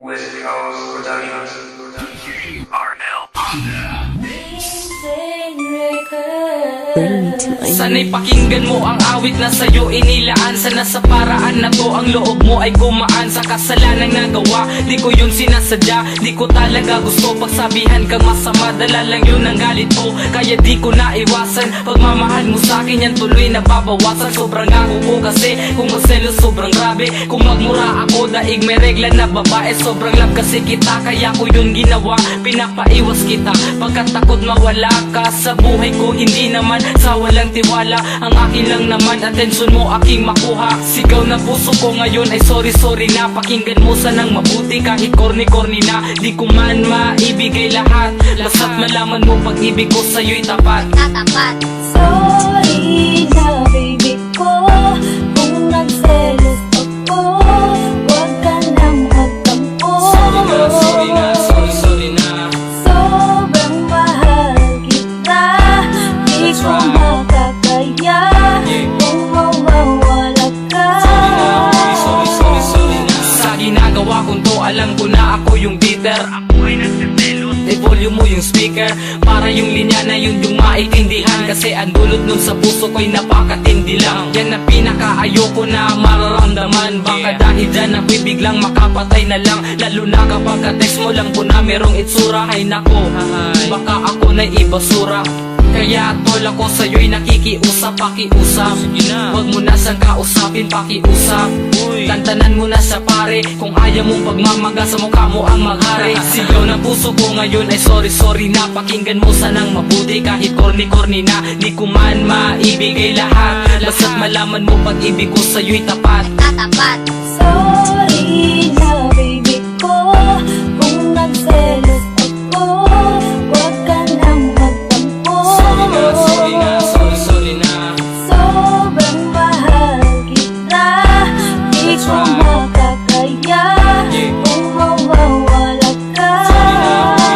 West Coast Productions. RL Panda. Sana'y pakinggan mo ang awit na sa'yo inilaan. Sana sa paraan na to ang loob mo ay gumaan. Sa kasalanang nagawa, di ko yun sinasadya. Di ko talaga gusto pagsabihan kang masama. Dala lang yun ang galit ko, kaya di ko naiwasan. Pagmamahal mo sa'kin yan tuloy nababawasan. Sobrang ako ko kasi kung magselos sobrang grabe. Kung magmura ako daig may regla na babae. Sobrang love kasi kita kaya ko yun ginawa. Pinapaiwas kita pagkat takot mawala ka sa buhay ko. Hindi naman sa walang tiwala, ang akin lang naman atensyon mo aking makuha. Sigaw na puso ko ngayon ay sorry na. Pakinggan mo sanang mabuti kahit corny na. Di ko man maibigay lahat, basta't malaman mo pag-ibig ko sa'yo'y tapat. Sorry na baby ko, kung nagselos ako, huwag ka nang magtampo. Sorry na. Sobrang mahal kita, di ko makakaya kung mawawala ka. Sorry na. Sa ginagawa kong to, alam ko na ako yung bitter. Ako ay nagsiselos. I-volume mo yung speaker para yung linya na yun yung maintindihan. Kasi ang dulot nun sa puso ko'y napakatindi lang. Yan na pinakaayoko na mararamdaman. Baka dahil dyan ako'y biglang makapatay na lang. Lalo na kapag ka-text mo lang po na merong itsura. Ay nako, baka ako na ibasura. Kaya tol ako sa'yo'y nakikiusap, pakiusap. Huwag mo na sang kausapin, pakiusap. Tantanan mo na sa pare, kung ayaw mong pagmamaga sa mukha mo ang maghari. Sigaw na puso ko ngayon ay sorry na. Pakinggan mo sanang mabuti kahit corny na. Di ko man maibigay lahat, basta't malaman mo pag-ibig ko sa'yo'y tapat. Sorry na baby ko, kung nagselos ako, huwag ka nang magtampo. Sorry na. Sobrang mahal kita, di ko makakaya kung mawawala ka.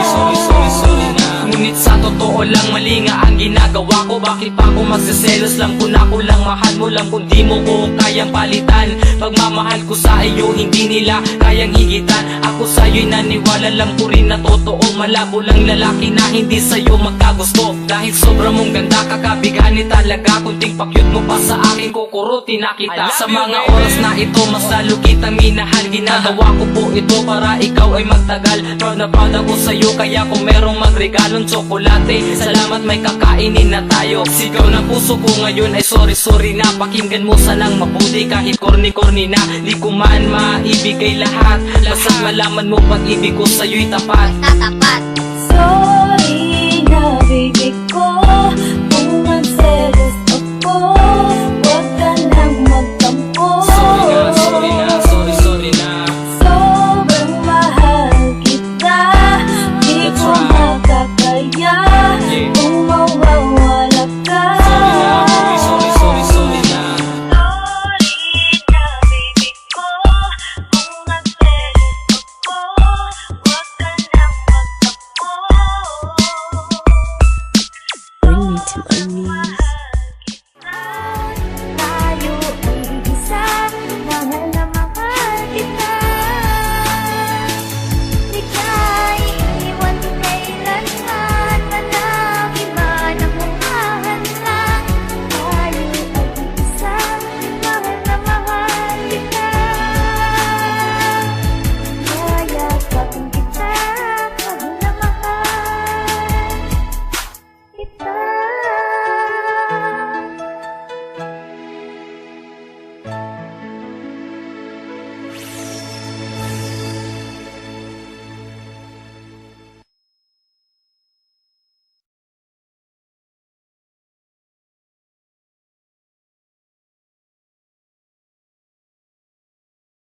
Sorry na. Ngunit sa totoo lang mali nga ang ginagawa ko. Bakit pa ako magsiselos lang kung ako lang mahal mo lang kung di mo ko kayang palitan. Pagmamahal ko sa iyo hindi nila kayang higitan. Ako sa'yo'y naniwala, lang ko rin na totoo. Malabo lang lalaki na hindi sa'yo magkagusto. Dahil sobrang mong ganda, kakabigani talaga. Kunting pakyut mo pa sa akin, kukurutin na kita. Sa mga oras na ito, mas lalo kitang minahal. Ginagawa ko po ito para ikaw ay magtagal. Proud na proud ako sa'yo, kaya kung merong magregalong tsokolate, salamat may kakainin na tayo. Sigaw ng puso ko ngayon ay sorry na. Pakinggan mo sanang mabuti kahit corny na. Di ko man maibigay lahat, basta't malaman mo pag-ibig ko sa'yo'y tapat. Sorry